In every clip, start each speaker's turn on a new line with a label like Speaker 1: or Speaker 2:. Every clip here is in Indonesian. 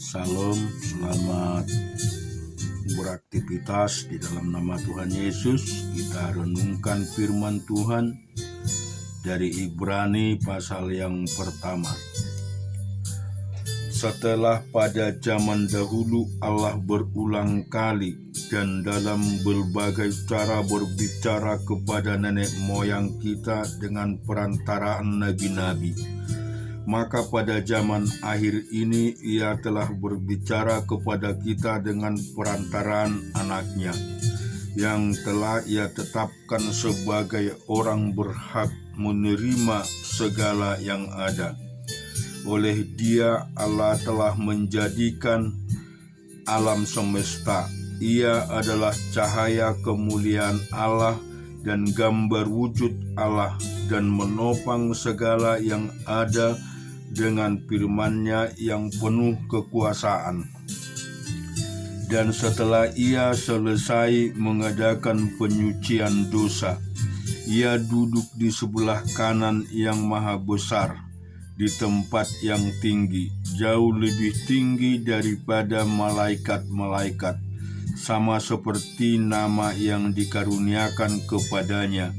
Speaker 1: Salam, selamat beraktivitas di dalam nama Tuhan Yesus. Kita renungkan firman Tuhan dari Ibrani pasal yang pertama. Setelah pada zaman dahulu Allah berulang kali dan dalam berbagai cara berbicara kepada nenek moyang kita dengan perantaraan nabi-nabi, maka pada zaman akhir ini Ia telah berbicara kepada kita dengan perantaraan anaknya, yang telah Ia tetapkan sebagai orang berhak menerima segala yang ada. Oleh Dia Allah telah menjadikan alam semesta. Ia adalah cahaya kemuliaan Allah dan gambar wujud Allah, dan menopang segala yang ada dengan firman-Nya yang penuh kekuasaan. Dan setelah Ia selesai mengadakan penyucian dosa, Ia duduk di sebelah kanan yang maha besar, di tempat yang tinggi, jauh lebih tinggi daripada malaikat-malaikat, sama seperti nama yang dikaruniakan kepadanya,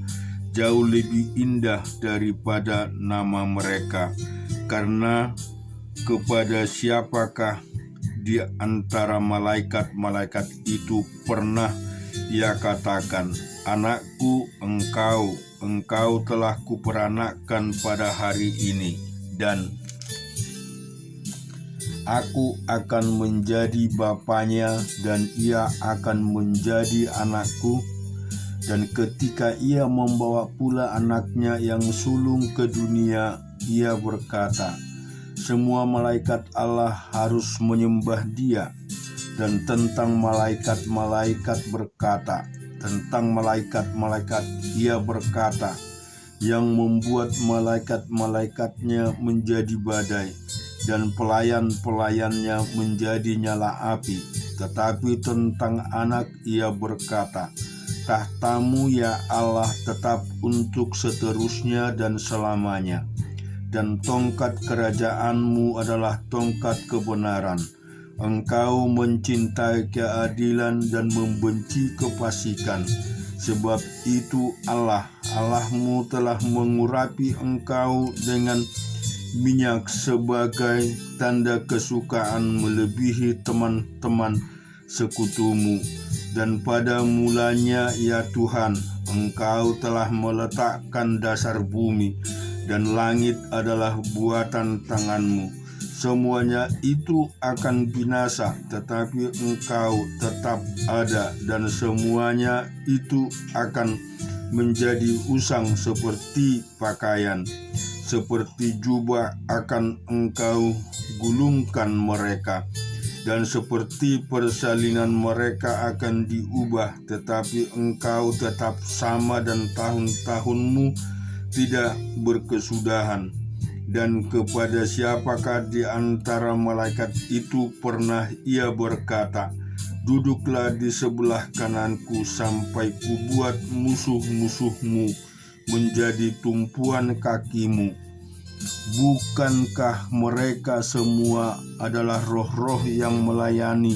Speaker 1: jauh lebih indah daripada nama mereka. Karena kepada siapakah di antara malaikat-malaikat itu pernah Ia katakan, "Anakku, engkau telah kuperanakkan pada hari ini, dan Aku akan menjadi bapanya dan ia akan menjadi anakku." Dan ketika Ia membawa pula anaknya yang sulung ke dunia, Ia berkata, "Semua malaikat Allah harus menyembah Dia." Dan tentang malaikat-malaikat berkata, tentang malaikat-malaikat Ia berkata, "Yang membuat malaikat-malaikatnya menjadi badai, dan pelayan-pelayannya menjadi nyala api." Tetapi tentang anak Ia berkata, "Tahtamu ya Allah tetap untuk seterusnya dan selamanya, dan tongkat kerajaanmu adalah tongkat kebenaran. Engkau mencintai keadilan dan membenci kefasikan. Sebab itu Allahmu telah mengurapi engkau dengan minyak sebagai tanda kesukaan melebihi teman-teman sekutumu. Dan pada mulanya, ya Tuhan, Engkau telah meletakkan dasar bumi, dan langit adalah buatan tangan-Mu. Semuanya itu akan binasa, tetapi Engkau tetap ada, dan semuanya itu akan menjadi usang seperti pakaian. Seperti jubah akan Engkau gulungkan mereka, dan seperti persalinan mereka akan diubah, tetapi Engkau tetap sama dan tahun-tahunmu tidak berkesudahan. Dan kepada siapakah di antara malaikat itu pernah Ia berkata, 'Duduklah di sebelah kananku sampai kubuat musuh-musuhmu menjadi tumpuan kakimu?' Bukankah mereka semua adalah roh-roh yang melayani,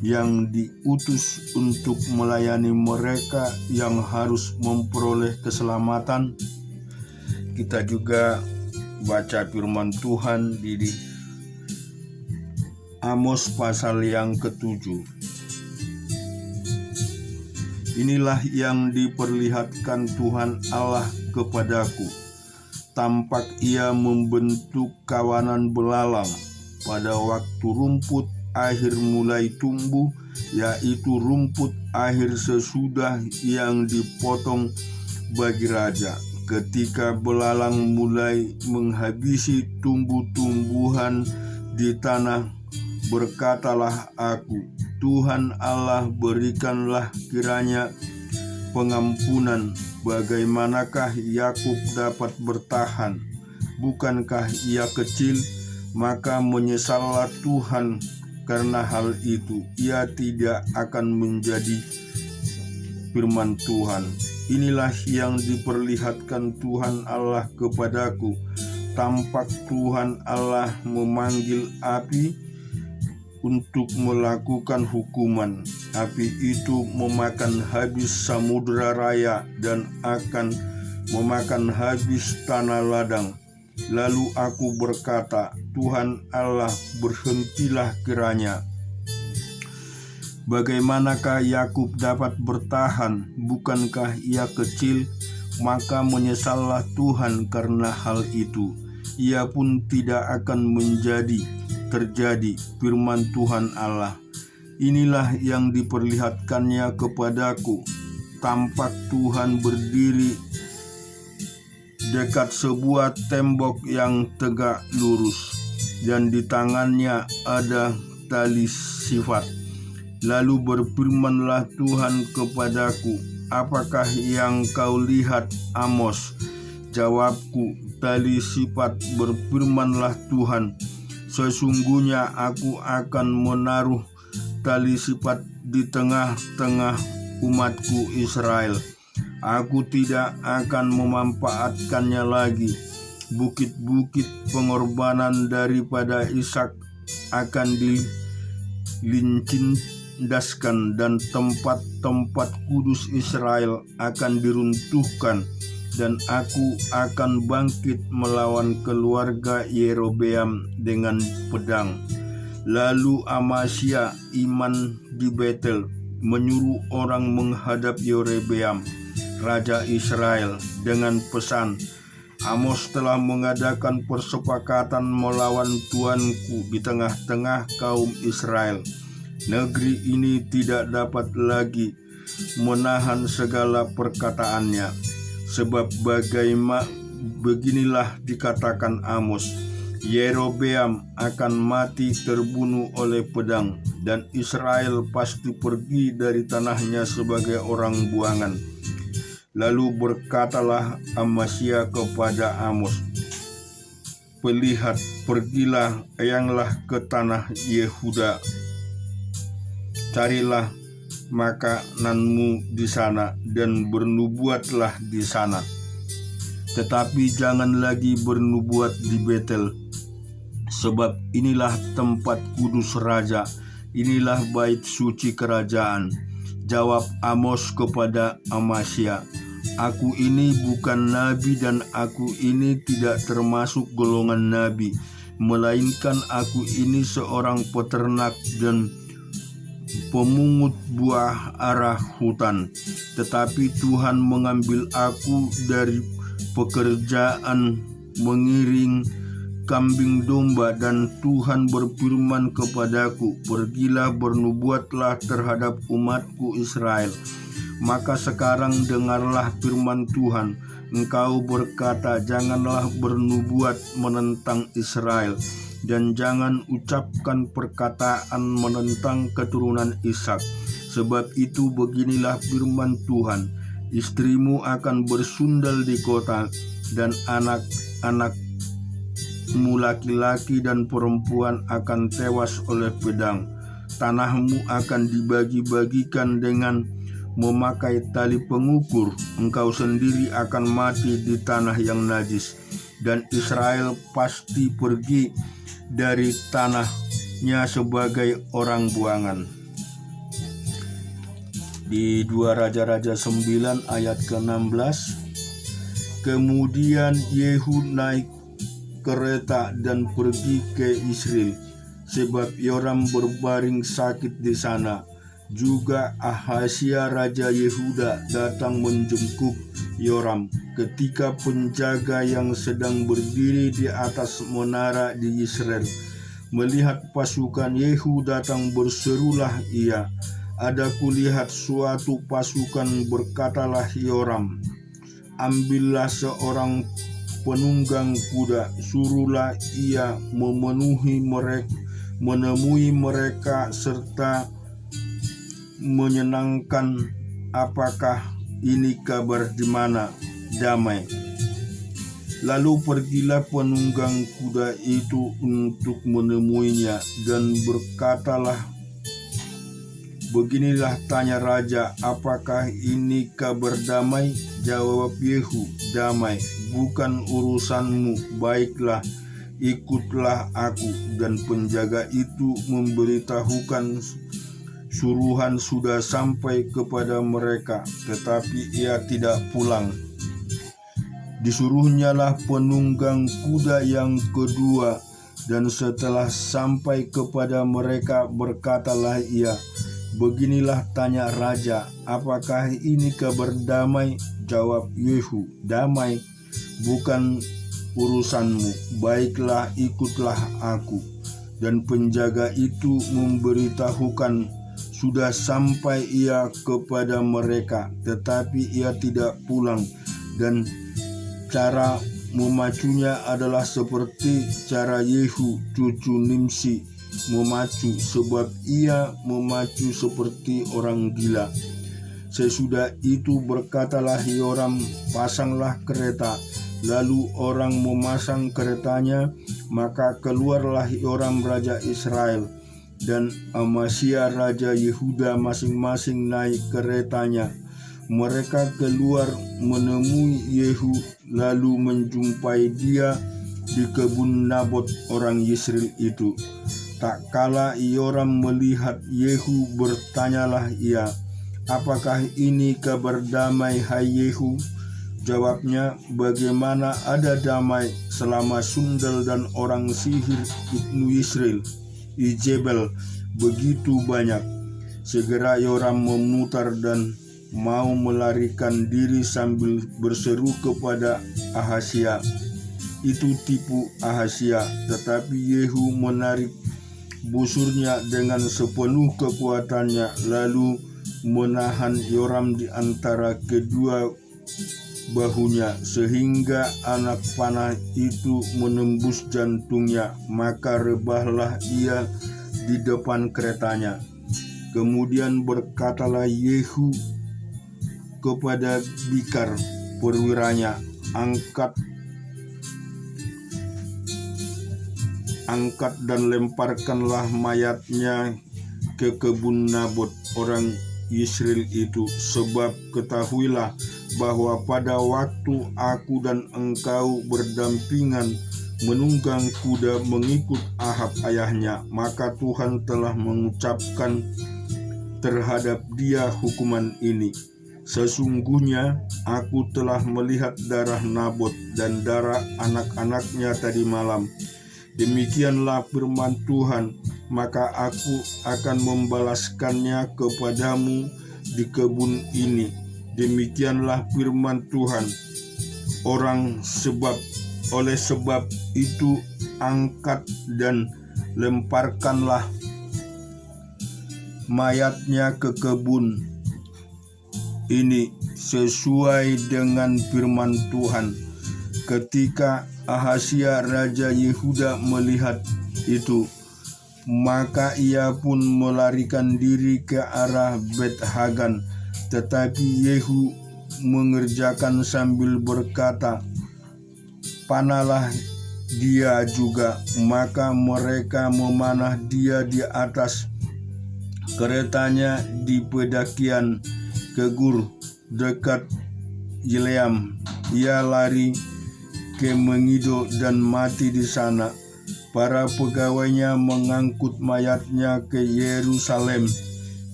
Speaker 1: yang diutus untuk melayani mereka yang harus memperoleh keselamatan?" Kita juga baca firman Tuhan di Amos pasal yang ke-7. "Inilah yang diperlihatkan Tuhan Allah kepadaku. Tampak Ia membentuk kawanan belalang pada waktu rumput akhir mulai tumbuh, yaitu rumput akhir sesudah yang dipotong bagi raja. Ketika belalang mulai menghabisi tumbuh-tumbuhan di tanah, berkatalah aku, 'Tuhan Allah, berikanlah kiranya pengampunan. Bagaimanakah Yakub dapat bertahan? Bukankah ia kecil?' Maka menyesallah Tuhan karena hal itu. Ia tidak akan menjadi firman Tuhan. Inilah yang diperlihatkan Tuhan Allah kepadaku. Tampak Tuhan Allah memanggil api untuk melakukan hukuman. Api itu memakan habis samudera raya dan akan memakan habis tanah ladang. Lalu aku berkata, Tuhan Allah, berhentilah kiranya. Bagaimanakah Yakub dapat bertahan? Bukankah ia kecil? Maka menyesallah Tuhan karena hal itu. Ia pun tidak akan terjadi, firman Tuhan Allah. Inilah yang diperlihatkannya kepadaku. Tampak Tuhan berdiri dekat sebuah tembok yang tegak lurus, dan di tangannya ada tali sifat. Lalu berfirmanlah Tuhan kepadaku, apakah yang kau lihat, Amos? Jawabku, tali sifat. Berfirmanlah Tuhan, sesungguhnya aku akan menaruh tali sifat di tengah-tengah umatku Israel. Aku tidak akan memanfaatkannya lagi. Bukit-bukit pengorbanan daripada Ishak akan dilincindaskan, dan tempat-tempat kudus Israel akan diruntuhkan. Dan aku akan bangkit melawan keluarga Yerobeam dengan pedang. Lalu Amasya imam di Betel menyuruh orang menghadap Yerobeam, raja Israel, dengan pesan, Amos telah mengadakan persepakatan melawan tuanku di tengah-tengah kaum Israel. Negeri ini tidak dapat lagi menahan segala perkataannya. Sebab beginilah dikatakan Amos, Yerobeam akan mati terbunuh oleh pedang, dan Israel pasti pergi dari tanahnya sebagai orang buangan. Lalu berkatalah Amasya kepada Amos, pergilah, eyanglah ke tanah Yehuda, carilah makananmu di sana dan bernubuatlah di sana. Tetapi jangan lagi bernubuat di Betel, sebab inilah tempat kudus raja, inilah bait suci kerajaan. Jawab Amos kepada Amasya, aku ini bukan nabi dan aku ini tidak termasuk golongan nabi, melainkan aku ini seorang peternak dan pemungut buah arah hutan. Tetapi Tuhan mengambil aku dari pekerjaan mengiring kambing domba, dan Tuhan berfirman kepadaku, pergilah bernubuatlah terhadap umatku Israel. Maka sekarang dengarlah firman Tuhan. Engkau berkata, janganlah bernubuat menentang Israel, dan jangan ucapkan perkataan menentang keturunan Ishak. Sebab itu beginilah firman Tuhan, istrimu akan bersundal di kota, dan anak-anakmu laki-laki dan perempuan akan tewas oleh pedang. Tanahmu akan dibagi-bagikan dengan memakai tali pengukur. Engkau sendiri akan mati di tanah yang najis, dan Israel pasti pergi dari tanahnya sebagai orang buangan. Di 2 Raja-Raja 9 ayat ke-16, kemudian Yehu naik kereta dan pergi ke Israel, sebab Yoram berbaring sakit di sana. Juga Ahazia raja Yehuda datang menjenguk Yoram ketika penjaga yang sedang berdiri di atas menara di Israel melihat pasukan Yehu datang, berserulah ia, ada kulihat suatu pasukan. Berkatalah Yoram, ambillah seorang penunggang kuda, suruhlah ia menemui mereka serta menyenangkan, apakah ini kabar di mana damai. Lalu pergilah penunggang kuda itu untuk menemuinya, dan berkatalah, beginilah tanya raja, apakah ini kabar damai? Jawab Yehu, damai, bukan urusanmu. Baiklah, ikutlah aku. Dan penjaga itu memberitahukan suruhan sudah sampai kepada mereka, tetapi ia tidak pulang. Disuruhnyalah penunggang kuda yang kedua, dan setelah sampai kepada mereka berkatalah ia, "Beginilah tanya raja, apakah ini kabar damai?" Jawab Yehu, "Damai, bukan urusanmu, baiklah ikutlah aku." Dan penjaga itu memberitahukan sudah sampai ia kepada mereka, tetapi ia tidak pulang. Dan cara memacunya adalah seperti cara Yehu cucu Nimsi memacu, sebab ia memacu seperti orang gila. Sesudah itu berkatalah Yoram, "Pasanglah kereta." Lalu orang memasang keretanya, maka keluarlah Yoram raja Israel dan Amasya raja Yehuda masing-masing naik keretanya. Mereka keluar menemui Yehu, lalu menjumpai dia di kebun Nabot orang Yisrael itu. Tak kala Yoram melihat Yehu, bertanyalah ia, "Apakah ini kabar damai, hai Yehu?" Jawabnya, "Bagaimana ada damai selama sundal dan orang sihir Ibnu Yisrael, Izebel, begitu banyak?" Segera Yoram memutar dan mau melarikan diri sambil berseru kepada Ahazia. Itu tipu Ahazia, tetapi Yehu menarik busurnya dengan sepenuh kekuatannya, lalu menahan Yoram di antara kedua bahunya, sehingga anak panah itu menembus jantungnya, maka rebahlah ia di depan keretanya. Kemudian berkatalah Yehu kepada Bikar perwiranya, angkat dan lemparkanlah mayatnya ke kebun Nabot orang Yisrael itu, sebab ketahuilah bahwa pada waktu aku dan engkau berdampingan menunggang kuda mengikut Ahab ayahnya, maka Tuhan telah mengucapkan terhadap dia hukuman ini. Sesungguhnya aku telah melihat darah Nabot dan darah anak-anaknya tadi malam. Demikianlah firman Tuhan, maka aku akan membalaskannya kepadamu di kebun ini. Demikianlah firman Tuhan. Oleh sebab itu angkat dan lemparkanlah mayatnya ke kebun ini sesuai dengan firman Tuhan. Ketika Ahazia raja Yehuda melihat itu, maka ia pun melarikan diri ke arah Bet Hagan. Tetapi Yehu mengerjakan sambil berkata, "Panahlah dia juga." Maka mereka memanah dia di atas keretanya di pedakian Kegur dekat Yileam. Ia lari ke Megido dan mati di sana. Para pegawainya mengangkut mayatnya ke Yerusalem,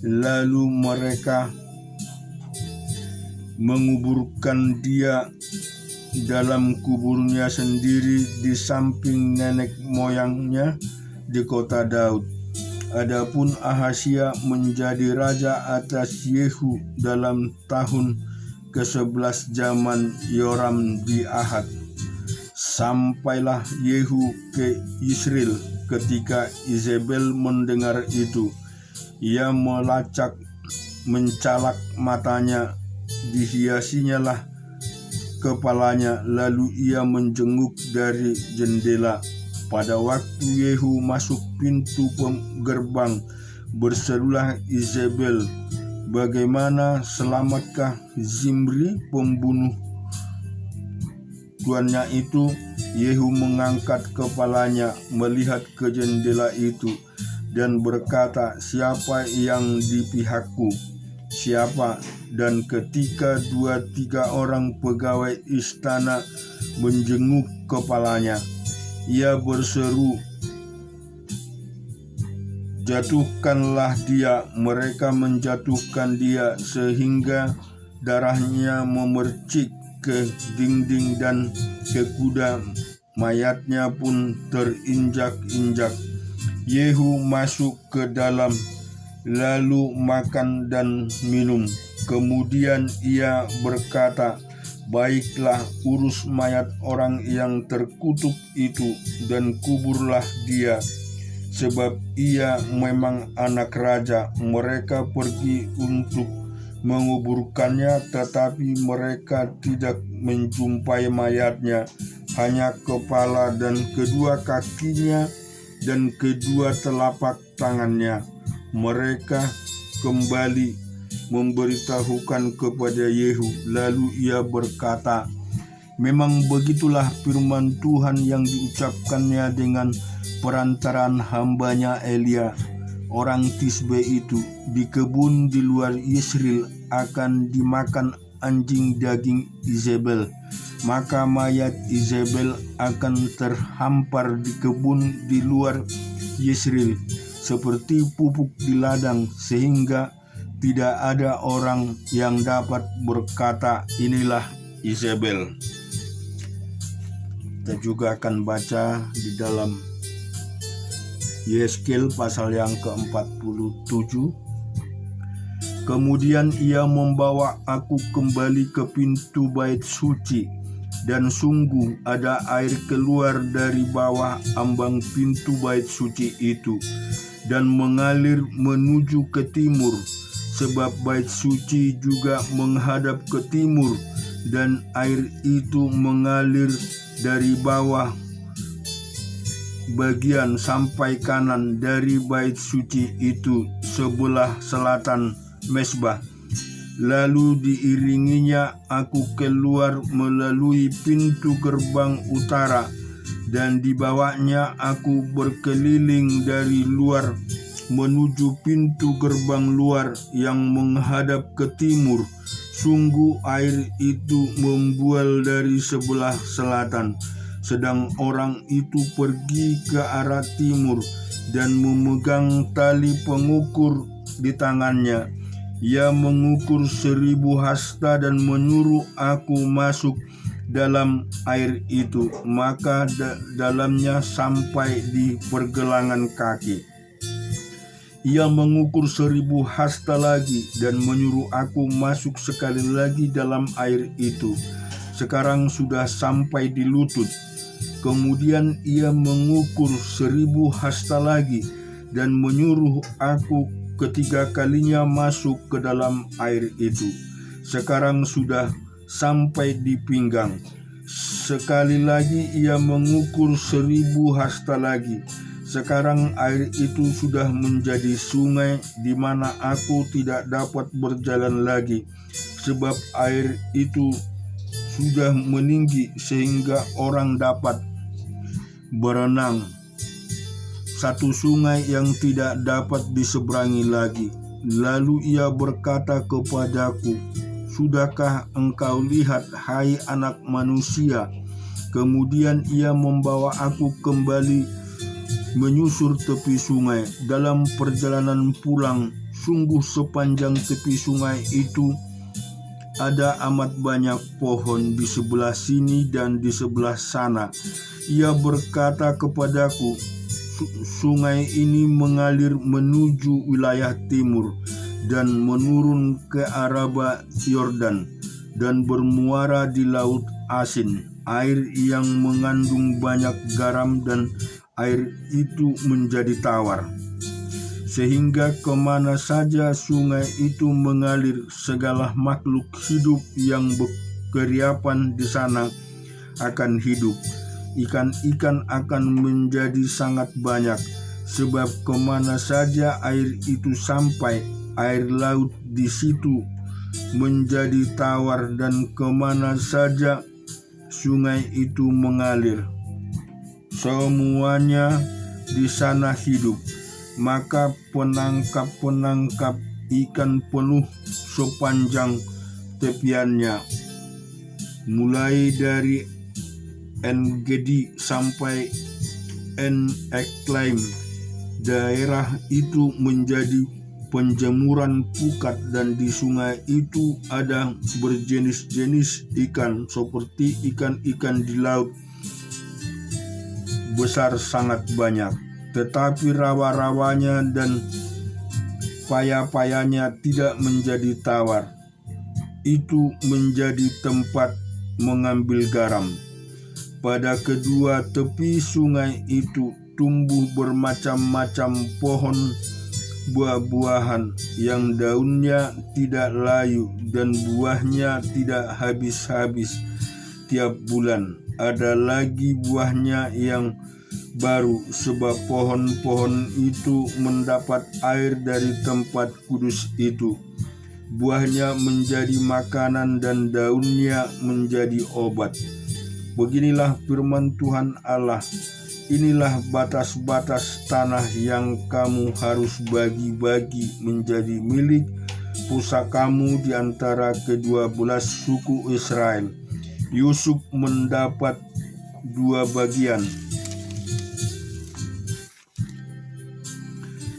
Speaker 1: lalu mereka menguburkan dia dalam kuburnya sendiri di samping nenek moyangnya di kota Daud. Adapun Ahazia menjadi raja atas Yehu dalam tahun ke-11 zaman Yoram di Ahad. Sampailah Yehu ke Yisrael. Ketika Izebel mendengar itu, ia mencalak matanya, dihiasinyalah kepalanya, lalu ia menjenguk dari jendela. Pada waktu Yehu masuk pintu gerbang, berserulah Izebel, "Bagaimana, selamatkah Zimri pembunuh tuannya itu?" Yehu mengangkat kepalanya melihat ke jendela itu dan berkata, "Siapa yang di pihakku? Siapa?" Dan ketika 2-3 orang pegawai istana menjenguk kepalanya, Ia berseru, "Jatuhkanlah dia." Mereka menjatuhkan dia sehingga darahnya memercik ke dinding dan ke kuda. Mayatnya pun terinjak-injak. Yehu masuk ke dalam, lalu makan dan minum. Kemudian ia berkata, "Baiklah, urus mayat orang yang terkutuk itu dan kuburlah dia, sebab ia memang anak raja." Mereka pergi untuk menguburkannya, tetapi mereka tidak menjumpai mayatnya, hanya kepala dan kedua kakinya dan kedua telapak tangannya. Mereka kembali memberitahukan kepada Yehu. Lalu ia berkata, "Memang begitulah firman Tuhan yang diucapkannya dengan perantaraan hambanya Elia, orang Tisbe itu. Di kebun di luar Yesreel akan dimakan anjing daging Izebel. Maka mayat Izebel akan terhampar di kebun di luar Yesreel seperti pupuk di ladang, sehingga tidak ada orang yang dapat berkata, 'Inilah Izebel.'" Kita juga akan baca di dalam Yeskel pasal yang ke-47. "Kemudian ia membawa aku kembali ke pintu bait suci, dan sungguh ada air keluar dari bawah ambang pintu bait suci itu, dan mengalir menuju ke timur, sebab bait suci juga menghadap ke timur, dan air itu mengalir dari bawah bagian sampai kanan dari bait suci itu sebelah selatan mezbah. Lalu diiringinya aku keluar melalui pintu gerbang utara, dan dibawanya aku berkeliling dari luar menuju pintu gerbang luar yang menghadap ke timur. Sungguh air itu membual dari sebelah selatan. Sedang orang itu pergi ke arah timur dan memegang tali pengukur di tangannya. Ia mengukur 1000 hasta dan menyuruh aku masuk dalam air itu, maka dalamnya sampai di pergelangan kaki. Ia mengukur 1000 hasta lagi dan menyuruh aku masuk sekali lagi dalam air itu. Sekarang sudah sampai di lutut. Kemudian ia mengukur 1000 hasta lagi dan menyuruh aku ketiga kalinya masuk ke dalam air itu. Sekarang sudah sampai di pinggang. Sekali lagi ia mengukur 1000 hasta lagi. Sekarang air itu sudah menjadi sungai di mana aku tidak dapat berjalan lagi, sebab air itu sudah meninggi sehingga orang dapat berenang. Satu sungai yang tidak dapat diseberangi lagi. Lalu ia berkata kepadaku, "Sudahkah engkau lihat, hai anak manusia?" Kemudian ia membawa aku kembali menyusur tepi sungai. Dalam perjalanan pulang, sungguh sepanjang tepi sungai itu ada amat banyak pohon di sebelah sini dan di sebelah sana. Ia berkata kepadaku, "Sungai ini mengalir menuju wilayah timur dan menurun ke Araba Yordan dan bermuara di Laut Asin, air yang mengandung banyak garam, dan air itu menjadi tawar. Sehingga kemana saja sungai itu mengalir, segala makhluk hidup yang berkeriapan di sana akan hidup. Ikan-ikan akan menjadi sangat banyak, sebab kemana saja air itu sampai, air laut di situ menjadi tawar, dan kemana saja sungai itu mengalir, semuanya di sana hidup. Maka penangkap-penangkap ikan penuh sepanjang tepiannya, mulai dari En-Gedi sampai en Eklaim. Daerah itu menjadi penjemuran pukat, dan di sungai itu ada berjenis-jenis ikan seperti ikan-ikan di laut besar sangat banyak. Tetapi rawa-rawanya dan paya-payanya tidak menjadi tawar. Itu menjadi tempat mengambil garam. Pada kedua tepi sungai itu tumbuh bermacam-macam pohon buah-buahan yang daunnya tidak layu dan buahnya tidak habis-habis tiap bulan. Ada lagi buahnya yang baru, sebab pohon-pohon itu mendapat air dari tempat kudus itu. Buahnya menjadi makanan dan daunnya menjadi obat. Beginilah firman Tuhan Allah. Inilah batas-batas tanah yang kamu harus bagi-bagi menjadi milik pusakamu di antara ke-12 suku Israel. Yusuf mendapat 2 bagian.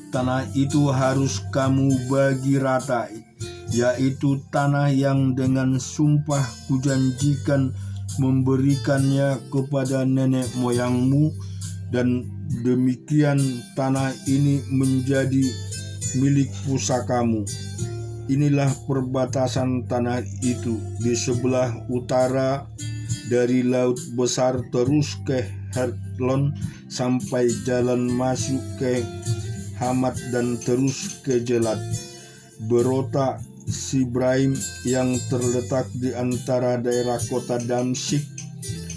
Speaker 1: Tanah itu harus kamu bagi rata, yaitu tanah yang dengan sumpah kujanjikan memberikannya kepada nenek moyangmu, dan demikian tanah ini menjadi milik pusakamu. Inilah perbatasan tanah itu di sebelah utara dari Laut Besar terus ke Herlon sampai jalan masuk ke Hamat dan terus ke Jelat. Berota Sibraim yang terletak di antara daerah kota Damsyik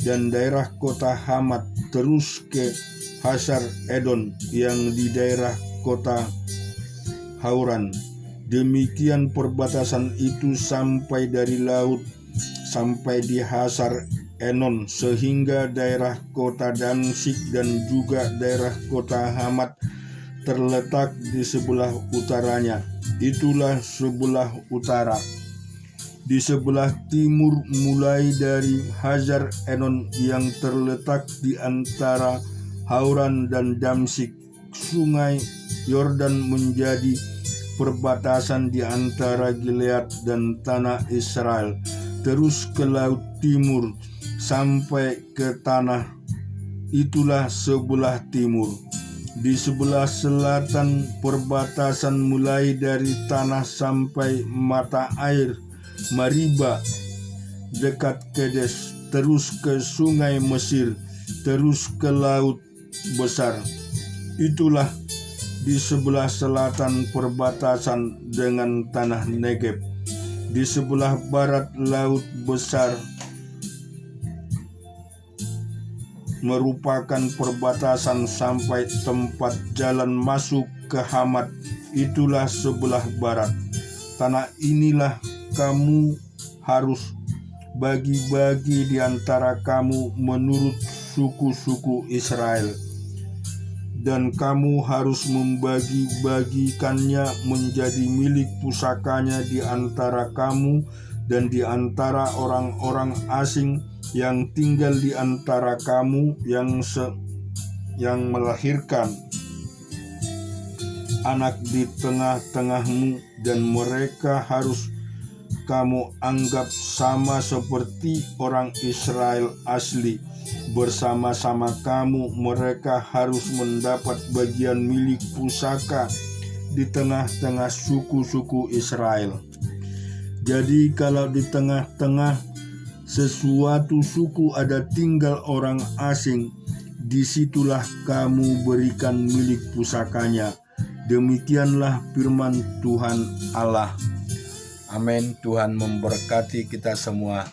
Speaker 1: dan daerah kota Hamat terus ke Hasar Edon yang di daerah kota Hauran. Demikian perbatasan itu sampai dari laut sampai di Hasar Enon, sehingga daerah kota Damsyik dan juga daerah kota Hamat terletak di sebelah utaranya. Itulah sebelah utara. Di sebelah timur mulai dari Hasar Enon yang terletak di antara Hauran dan Damsyik, sungai Yordan menjadi perbatasan di antara Gilead dan tanah Israel, terus ke laut timur sampai ke tanah. Itulah sebelah timur. Di sebelah selatan perbatasan mulai dari tanah sampai mata air Mariba dekat Kedes, terus ke sungai Mesir, terus ke laut besar. Itulah di sebelah selatan perbatasan dengan tanah Negeb. Di sebelah barat laut besar merupakan perbatasan sampai tempat jalan masuk ke Hamat. Itulah sebelah barat. Tanah inilah kamu harus bagi-bagi di antara kamu menurut suku-suku Israel, dan kamu harus membagi-bagikannya menjadi milik pusakanya di antara kamu dan di antara orang-orang asing yang tinggal di antara kamu yang melahirkan anak di tengah-tengahmu, dan mereka harus kamu anggap sama seperti orang Israel asli. Bersama-sama kamu mereka harus mendapat bagian milik pusaka di tengah-tengah suku-suku Israel. Jadi kalau di tengah-tengah sesuatu suku ada tinggal orang asing, disitulah kamu berikan milik pusakanya. Demikianlah firman Tuhan Allah. Amin. Tuhan memberkati kita semua.